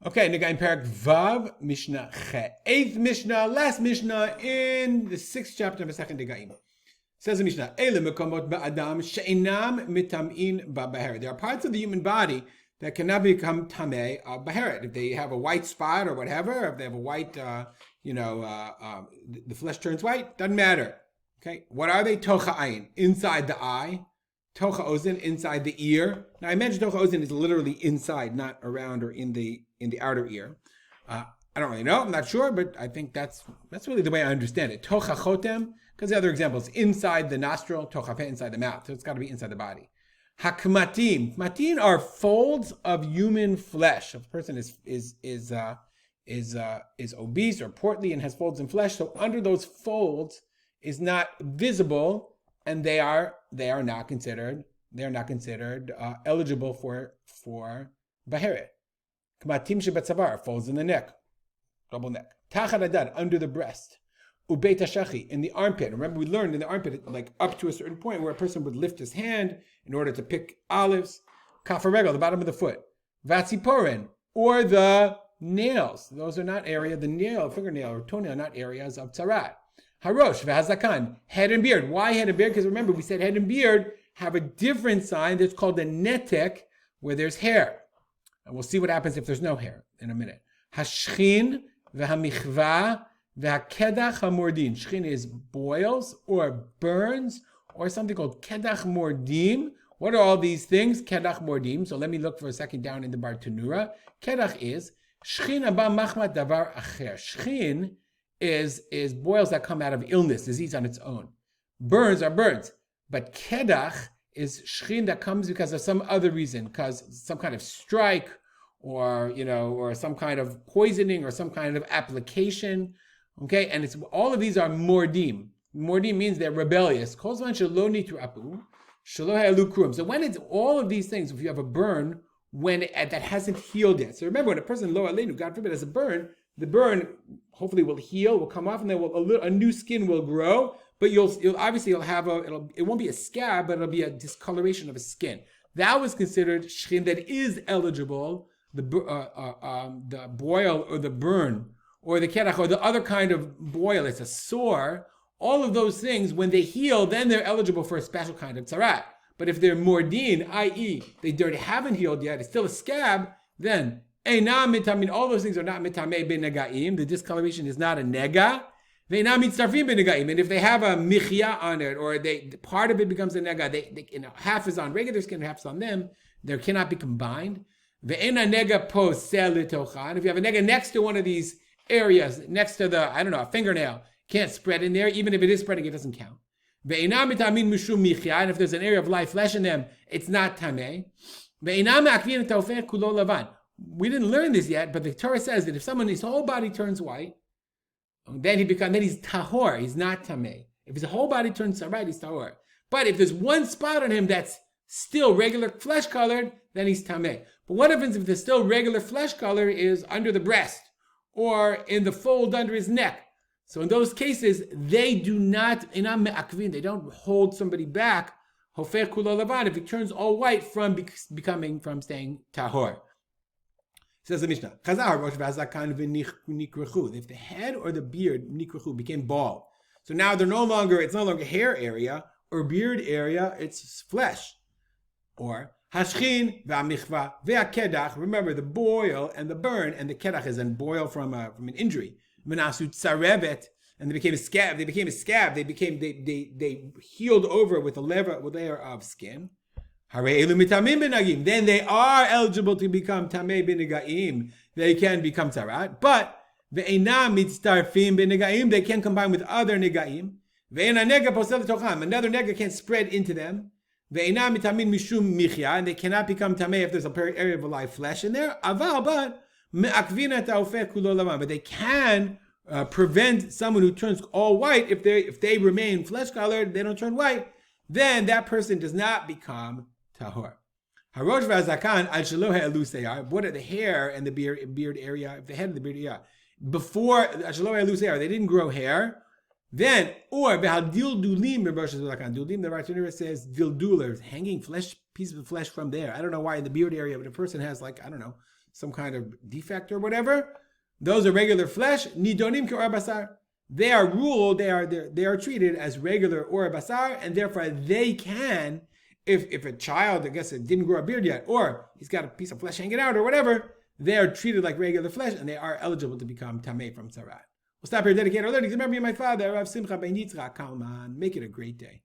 Okay, Negaim Parak Vav, Mishnah Che. Eighth Mishnah, last Mishnah in the 6th chapter of the second Negaim. Says the Mishnah, Ele mekomot ba'adam she'inam mitam'in ba'baheret. There are parts of the human body that cannot become tameh baheret. If they have a white spot or whatever, if they have a white, the flesh turns white, doesn't matter. Okay, what are they? Tocha ayin, inside the eye. Tocha ozen, inside the ear. Now I mentioned tocha ozen is literally inside, not around or in the outer ear. I don't really know. I'm not sure, but I think that's really the way I understand it. Tocha chotem, because the other example is inside the nostril. Tocha peh, inside the mouth. So it's got to be inside the body. Hakmatim. Kmatim are folds of human flesh. If a person is obese or portly and has folds in flesh, so under those folds is not visible, and they are not considered eligible for baheret. Kmatim shebatzavar, folds in the neck, double neck. Tachat hadad, under the breast. Ubeit hashachi, in the armpit. Remember, we learned in the armpit, like up to a certain point, where a person would lift his hand in order to pick olives. Kafaregel, the bottom of the foot. Vatziporen, or the nails. Those are not area. The nail, fingernail, or toenail are not areas of tzaraat. Harosh, v'hazakan, head and beard. Why head and beard? Because remember, we said head and beard have a different sign that's called the netek, where there's hair. And we'll see what happens if there's no hair in a minute. Hashchin, v'hamichva, v'hakedach hamordin. Shchin is boils or burns or something called kedach mordim. What are all these things? Kedach mordim. So let me look for a second down in the Bar Tanura. Kedach is shchin abba machmat davar acher. Shchin is boils that come out of illness, disease on its own. Burns are burns. But kedach is shchin that comes because of some other reason, because some kind of strike or some kind of poisoning or some kind of application. Okay, and it's all of these are mordim. Mordim means they're rebellious. So when it's all of these things, if you have a burn that hasn't healed yet. So remember, when a person lo aleinu, God forbid, has a burn, the burn hopefully will heal, will come off, and then a new skin will grow. But you'll have it won't be a scab, but it'll be a discoloration of a skin. That was considered shchin that is eligible, the boil or the burn, or the kedach, or the other kind of boil. It's a sore. All of those things, when they heal, then they're eligible for a special kind of tzaraat. But if they're mordin, i.e., they haven't healed yet, it's still a scab, then einam mitamin. All those things are not mitamei ben negaim. The discoloration is not a nega. Ve'einam mitzarfim ben negaim. And if they have a michya on it, or part of it becomes a nega, half is on regular skin, half is on them, there cannot be combined. Ve'ena nega posel litochan. If you have a nega next to one of these areas, next to a fingernail, can't spread in there. Even if it is spreading, it doesn't count. And if there's an area of live flesh in them, it's not tameh. We didn't learn this yet, but the Torah says that if his whole body turns white, then he's tahor. He's not tameh. If his whole body turns tzaraat, he's tahor. But if there's one spot on him that's still regular flesh colored, then he's tameh. But what happens if the still regular flesh color is under the breast or in the fold under his neck? So in those cases, they do not, they don't hold somebody back, hofer kulo lavan, if he turns all white from staying tahor. Says the Mishnah, if the head or the beard nikrechu became bald, so now it's no longer hair area or beard area, it's flesh. Or hashchin v'amichva ve'akedach, remember the boil and the burn, and the kedach is a boil from an injury. Menasut tzarevet, and they became a scab. They healed over with a layer of skin. Then they are eligible to become tamei b'negaim. They can become tzaraat, but ve'einam mitztarfim b'negaim. They can combine with other negaim. Ve'ena nega posel tocham. Another nega can't spread into them. Ve'einam mitamin mishum michya, and they cannot become tamei if there's a area of live flesh in there. Aval, but they can prevent someone who turns all white if they remain flesh colored, they don't turn white, then that person does not become tahor. Harosh v'azakan al shelo ha'elu seyar. What are the hair and the beard area? If the head and the beard area before al shelo ha'elu seyar, they didn't grow hair. Then or v'hadil dulim b'rosh v'azakan. Dulim, the Rav says dildulers, hanging pieces of flesh from there. I don't know why in the beard area, but a person has some kind of defect or whatever, those are regular flesh. Nidonim ke'or basar. They are ruled, they are treated as regular or basar, and therefore they can, if a child, I guess it didn't grow a beard yet, or he's got a piece of flesh hanging out or whatever, they are treated like regular flesh, and they are eligible to become tamei from Tzaraat. We'll stop here, dedicate our learning. Remember, my father, Rav Simcha ben Yitzchak Kalman. Make it a great day.